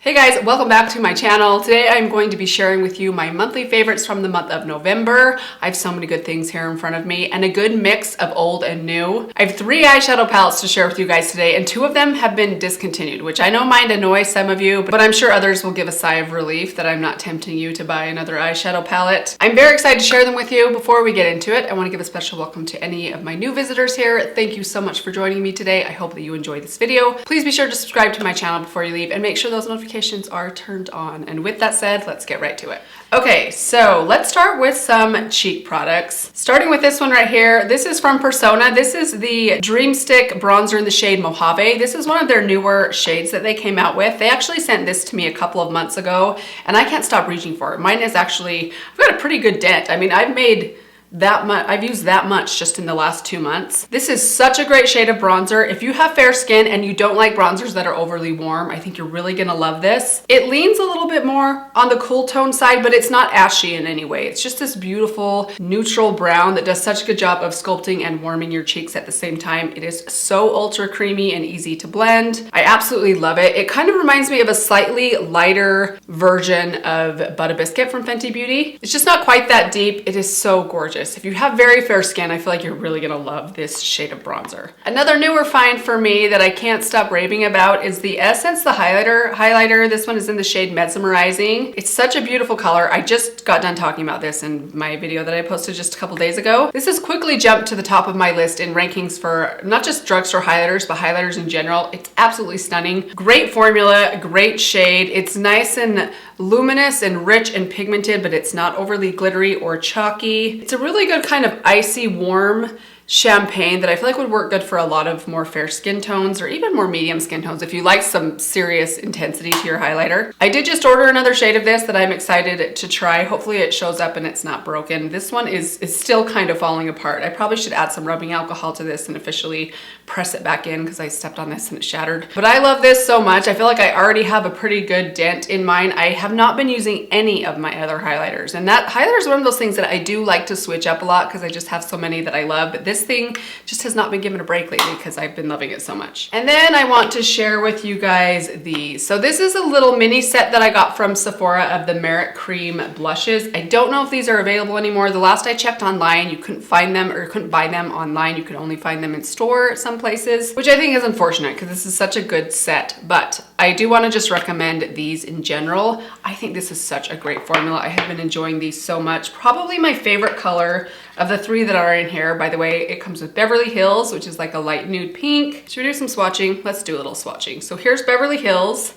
Hey guys, welcome back to my channel. Today I'm going to be sharing with you my monthly favorites from the month of November. I have so many good things here in front of me and a good mix of old and new. I have 3 eyeshadow palettes to share with you guys today, and 2 of them have been discontinued, which I know might annoy some of you, but I'm sure others will give a sigh of relief that I'm not tempting you to buy another eyeshadow palette. I'm very excited to share them with you. Before we get into it, I want to give a special welcome to any of my new visitors here. Thank you so much for joining me today. I hope that you enjoyed this video. Please be sure to subscribe to my channel before you leave and make sure those notifications are turned on. And with that said, let's get right to it. Okay, so let's start with some cheek products. Starting with this one right here. This is from Persona. This is the Dream Stick bronzer in the shade Mojave. This is one of their newer shades that they came out with. They actually sent this to me a couple of months ago and I can't stop reaching for it. Mine is actually, I've got a pretty good dent. I mean, I've used that much just in the last 2 months. This is such a great shade of bronzer. If you have fair skin and you don't like bronzers that are overly warm, I think you're really gonna love this. It leans a little bit more on the cool tone side, but it's not ashy in any way. It's just this beautiful neutral brown that does such a good job of sculpting and warming your cheeks at the same time. It is so ultra creamy and easy to blend. I absolutely love it. It kind of reminds me of a slightly lighter version of Butter Biscuit from Fenty Beauty. It's just not quite that deep. It is so gorgeous. If you have very fair skin, I feel like you're really gonna love this shade of bronzer. Another newer find for me that I can't stop raving about is the Essence, the highlighter. This one is in the shade Mesmerizing. It's such a beautiful color. I just got done talking about this in my video that I posted just a couple days ago. This has quickly jumped to the top of my list in rankings for not just drugstore highlighters, but highlighters in general. It's absolutely stunning. Great formula, great shade. It's nice and luminous and rich and pigmented, but it's not overly glittery or chalky. It's a really good kind of icy warm champagne that I feel like would work good for a lot of more fair skin tones or even more medium skin tones if you like some serious intensity to your highlighter. I did just order another shade of this that I'm excited to try. Hopefully it shows up and it's not broken. This one is still kind of falling apart. I probably should add some rubbing alcohol to this and officially press it back in because I stepped on this and it shattered. But I love this so much. I feel like I already have a pretty good dent in mine. I have not been using any of my other highlighters, and that highlighter is one of those things that I do like to switch up a lot because I just have so many that I love, but this thing just has not been given a break lately because I've been loving it so much. And then I want to share with you guys these. So this is a little mini set that I got from Sephora of the Merit Cream blushes. I don't know if these are available anymore. The last I checked online, you couldn't find them or couldn't buy them online. You could only find them in store at some places, which I think is unfortunate because this is such a good set. But I do want to just recommend these in general. I think this is such a great formula. I have been enjoying these so much. Probably my favorite color of the 3 that are in here. By the way, it comes with Beverly Hills, which is like a light nude pink. Should we do some swatching? Let's do a little swatching. So here's Beverly Hills,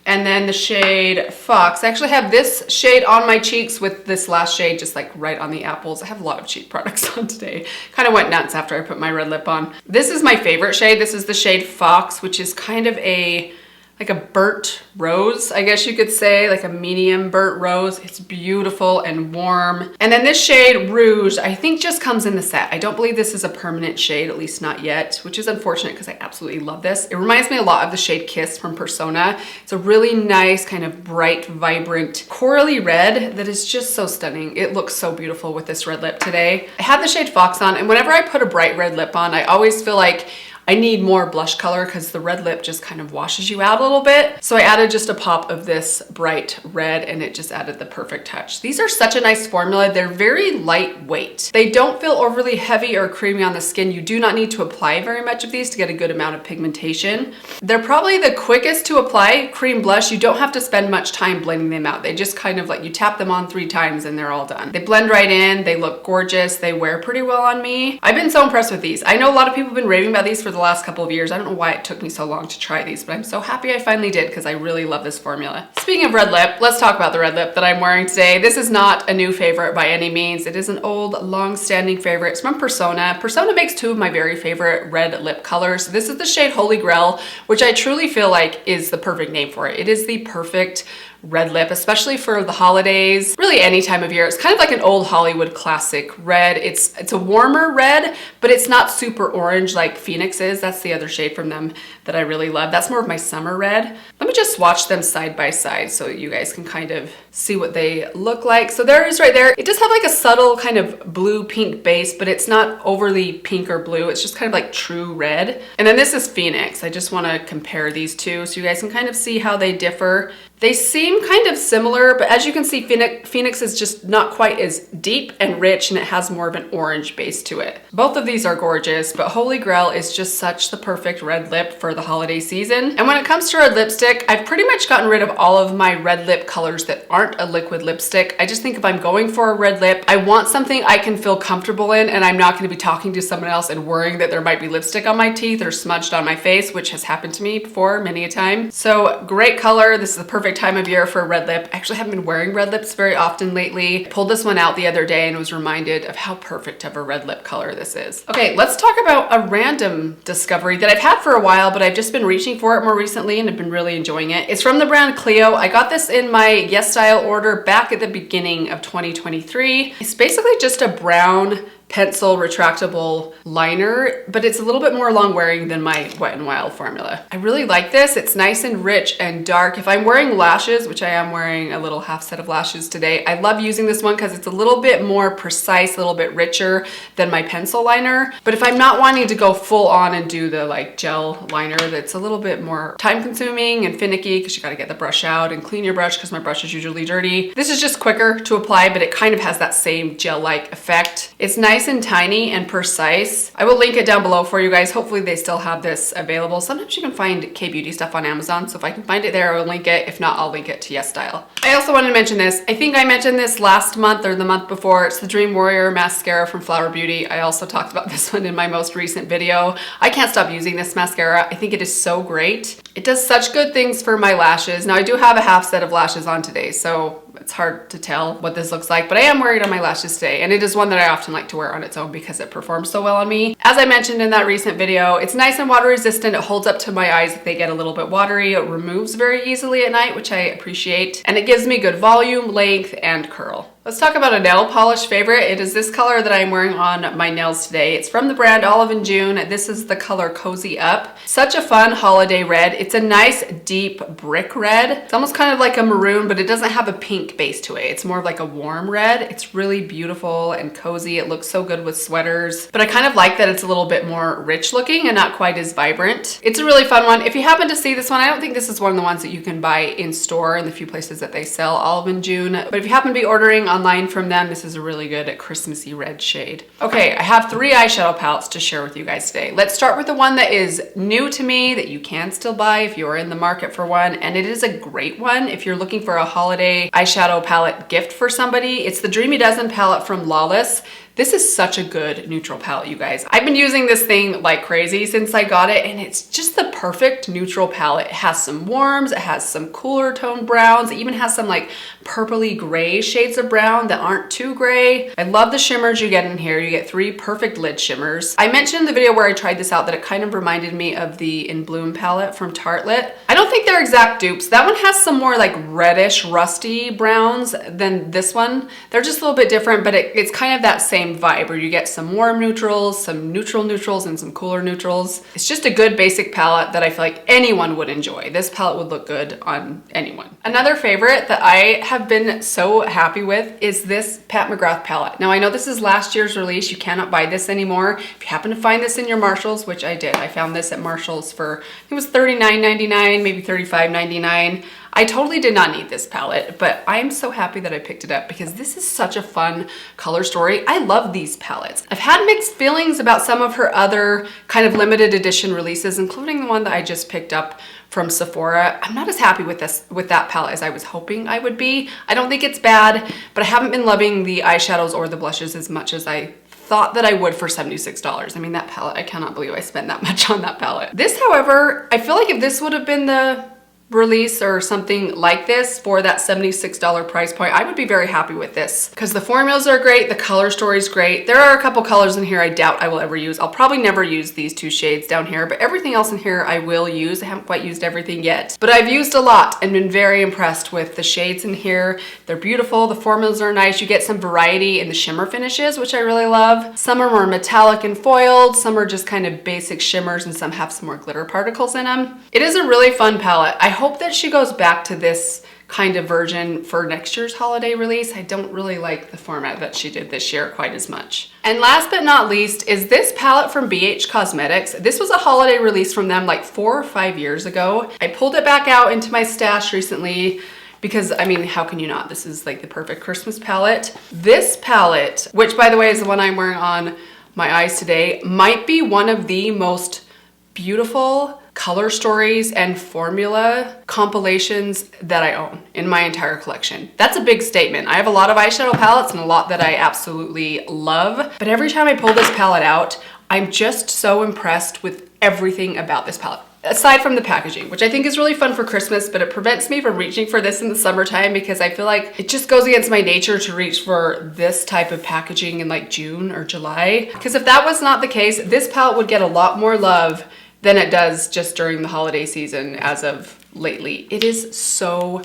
and then the shade Fox. I actually have this shade on my cheeks with this last shade just like right on the apples. I have a lot of cheek products on today. Kind of went nuts after I put my red lip on. This is my favorite shade. This is the shade Fox, which is kind of like a burnt rose, I guess you could say, like a medium burnt rose. It's beautiful and warm. And then this shade Rouge, I think just comes in the set. I don't believe this is a permanent shade, at least not yet, which is unfortunate because I absolutely love this. It reminds me a lot of the shade Kiss from Persona. It's a really nice kind of bright, vibrant, corally red that is just so stunning. It looks so beautiful with this red lip today. I have the shade Fox on, and whenever I put a bright red lip on, I always feel like I need more blush color because the red lip just kind of washes you out a little bit. So I added just a pop of this bright red and it just added the perfect touch. These are such a nice formula. They're very lightweight. They don't feel overly heavy or creamy on the skin. You do not need to apply very much of these to get a good amount of pigmentation. They're probably the quickest to apply cream blush. You don't have to spend much time blending them out. They just kind of like you tap them on 3 times and they're all done. They blend right in. They look gorgeous. They wear pretty well on me. I've been so impressed with these. I know a lot of people have been raving about these for the last couple of years. I don't know why it took me so long to try these, but I'm so happy I finally did because I really love this formula. Speaking of red lip, let's talk about the red lip that I'm wearing today. This is not a new favorite by any means. It is an old, long-standing favorite. It's from Persona. Persona makes 2 of my very favorite red lip colors. This is the shade Holy Grail, which I truly feel like is the perfect name for it. It is the perfect red lip, especially for the holidays, really any time of year. It's kind of like an old Hollywood classic red. It's a warmer red, but it's not super orange like Phoenix Promises. That's the other shade from them that I really love. That's more of my summer red. Let me just swatch them side by side so you guys can kind of see what they look like. So there it is right there. It does have like a subtle kind of blue pink base, but it's not overly pink or blue. It's just kind of like true red. And then this is Phoenix. I just want to compare these two so you guys can kind of see how they differ. They seem kind of similar, but as you can see, Phoenix is just not quite as deep and rich, and it has more of an orange base to it. Both of these are gorgeous, but Holy Grail is just such the perfect red lip for the holiday season. And when it comes to red lipstick, I've pretty much gotten rid of all of my red lip colors that aren't a liquid lipstick. I just think if I'm going for a red lip, I want something I can feel comfortable in, and I'm not going to be talking to someone else and worrying that there might be lipstick on my teeth or smudged on my face, which has happened to me before many a time. So great color. This is the perfect time of year for a red lip. I actually haven't been wearing red lips very often lately. I pulled this one out the other day and was reminded of how perfect of a red lip color this is. Okay, let's talk about a random discovery that I've had for a while, but I've just been reaching for it more recently and have been really enjoying it. It's from the brand Clio. I got this in my Yes Style order back at the beginning of 2023. It's basically just a brown pencil retractable liner, but it's a little bit more long wearing than my Wet n Wild formula. I really like this. It's nice and rich and dark. If I'm wearing lashes, which I am wearing a little half set of lashes today, I love using this one because it's a little bit more precise, a little bit richer than my pencil liner. But if I'm not wanting to go full on and do the like gel liner, that's a little bit more time consuming and finicky because you got to get the brush out and clean your brush because my brush is usually dirty. This is just quicker to apply, but it kind of has that same gel-like effect. It's nice and tiny and precise. I will link it down below for you guys. Hopefully they still have this available. Sometimes you can find K-Beauty stuff on Amazon, so if I can find it there, I will link it. If not, I'll link it to Yes Style. I also wanted to mention this. I think I mentioned this last month or the month before. It's the Dream Warrior mascara from Flower Beauty. I also talked about this one in my most recent video. I can't stop using this mascara. I think it is so great. It does such good things for my lashes. Now I do have a half set of lashes on today, so it's hard to tell what this looks like, but I am wearing it on my lashes today, and it is one that I often like to wear on its own because it performs so well on me. As I mentioned in that recent video, it's nice and water resistant. It holds up to my eyes if they get a little bit watery. It removes very easily at night, which I appreciate, and it gives me good volume, length, and curl. Let's talk about a nail polish favorite. It is this color that I'm wearing on my nails today. It's from the brand Olive and June. This is the color Cozy Up. Such a fun holiday red. It's a nice deep brick red. It's almost kind of like a maroon, but it doesn't have a pink base to it. It's more of like a warm red. It's really beautiful and cozy. It looks so good with sweaters, but I kind of like that it's a little bit more rich looking and not quite as vibrant. It's a really fun one. If you happen to see this one, I don't think this is one of the ones that you can buy in store in the few places that they sell Olive and June, but if you happen to be ordering online from them, this is a really good Christmassy red shade. Okay, I have 3 eyeshadow palettes to share with you guys today. Let's start with the one that is new to me that you can still buy if you're in the market for one, and it is a great one if you're looking for a holiday eyeshadow palette gift for somebody. It's the Dreamy Dozen palette from Lawless. This is such a good neutral palette, you guys. I've been using this thing like crazy since I got it, and it's just the perfect neutral palette. It has some warms, it has some cooler tone browns, it even has some like purpley gray shades of brown that aren't too gray. I love the shimmers you get in here. You get 3 perfect lid shimmers. I mentioned in the video where I tried this out that it kind of reminded me of the In Bloom palette from Tartelette. I don't think they're exact dupes. That one has some more like reddish, rusty browns than this one. They're just a little bit different, but it's kind of that same vibe where you get some warm neutrals, some neutral neutrals, and some cooler neutrals. It's just a good basic palette that I feel like anyone would enjoy. This palette would look good on anyone. Another favorite that I have been so happy with is this Pat McGrath palette. Now I know this is last year's release. You cannot buy this anymore. If you happen to find this in your Marshalls, which I did, I found this at Marshalls for, I think it was $39.99, maybe $35.99. I totally did not need this palette, but I'm so happy that I picked it up because this is such a fun color story. I love these palettes. I've had mixed feelings about some of her other kind of limited edition releases, including the one that I just picked up from Sephora. I'm not as happy with that palette as I was hoping I would be. I don't think it's bad, but I haven't been loving the eyeshadows or the blushes as much as I thought that I would for $76. I mean, that palette, I cannot believe I spent that much on that palette. This, however, I feel like if this would have been the release or something like this for that $76 price point, I would be very happy with this because the formulas are great, the color story is great. There are a couple colors in here I doubt I will ever use. I'll probably never use these two shades down here, but everything else in here I will use. I haven't quite used everything yet, but I've used a lot and been very impressed with the shades in here. They're beautiful, the formulas are nice. You get some variety in the shimmer finishes, which I really love. Some are more metallic and foiled, some are just kind of basic shimmers, and some have some more glitter particles in them. It is a really fun palette. I hope that she goes back to this kind of version for next year's holiday release. I don't really like the format that she did this year quite as much. And last but not least is this palette from BH Cosmetics. This was a holiday release from them like 4 or 5 years ago. I pulled it back out into my stash recently because, I mean, how can you not? This is like the perfect Christmas palette. This palette, which by the way is the one I'm wearing on my eyes today, might be one of the most beautiful color stories and formula compilations that I own in my entire collection. That's a big statement. I have a lot of eyeshadow palettes and a lot that I absolutely love, but every time I pull this palette out, I'm just so impressed with everything about this palette. Aside from the packaging, which I think is really fun for Christmas, but it prevents me from reaching for this in the summertime because I feel like it just goes against my nature to reach for this type of packaging in like June or July. Because if that was not the case, this palette would get a lot more love than it does just during the holiday season as of lately. It is so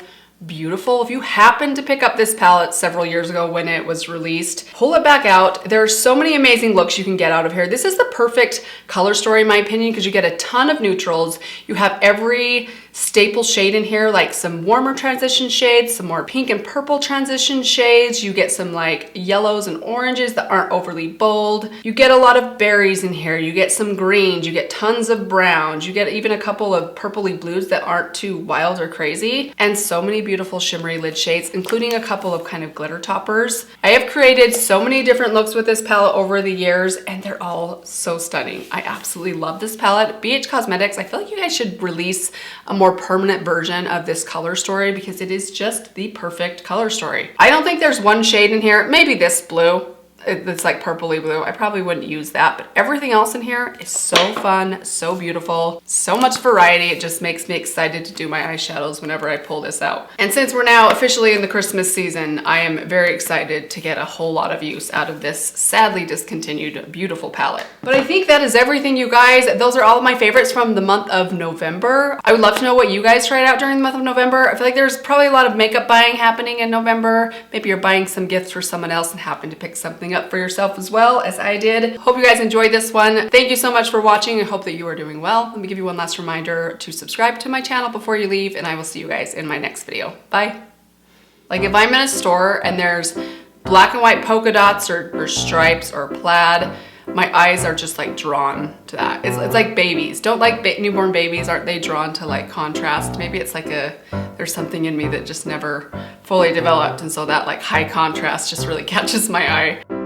beautiful. If you happen to pick up this palette several years ago when it was released, pull it back out. There are so many amazing looks you can get out of here. This is the perfect color story in my opinion because you get a ton of neutrals. You have every staple shade in here, like some warmer transition shades, some more pink and purple transition shades. You get some like yellows and oranges that aren't overly bold. You get a lot of berries in here. You get some greens. You get tons of browns. You get even a couple of purpley blues that aren't too wild or crazy. And so many beautiful shimmery lid shades, including a couple of kind of glitter toppers. I have created so many different looks with this palette over the years and they're all so stunning. I absolutely love this palette. BH Cosmetics, I feel like you guys should release a more permanent version of this color story because it is just the perfect color story. I don't think there's one shade in here, maybe this blue. It's like purpley blue. I probably wouldn't use that, but everything else in here is so fun, so beautiful, so much variety. It just makes me excited to do my eyeshadows whenever I pull this out. And since we're now officially in the Christmas season, I am very excited to get a whole lot of use out of this sadly discontinued beautiful palette. But I think that is everything, you guys. Those are all of my favorites from the month of November. I would love to know what you guys tried out during the month of November. I feel like there's probably a lot of makeup buying happening in November. Maybe you're buying some gifts for someone else and happen to pick something up for yourself as well as I did. Hope you guys enjoyed this one. Thank you so much for watching. I hope that you are doing well. Let me give you one last reminder to subscribe to my channel before you leave, and I will see you guys in my next video. Bye. Like if I'm in a store and there's black and white polka dots or stripes or plaid, my eyes are just like drawn to that. It's like babies. Don't like newborn babies, aren't they drawn to like contrast? Maybe it's like there's something in me that just never fully developed, and so that like high contrast just really catches my eye.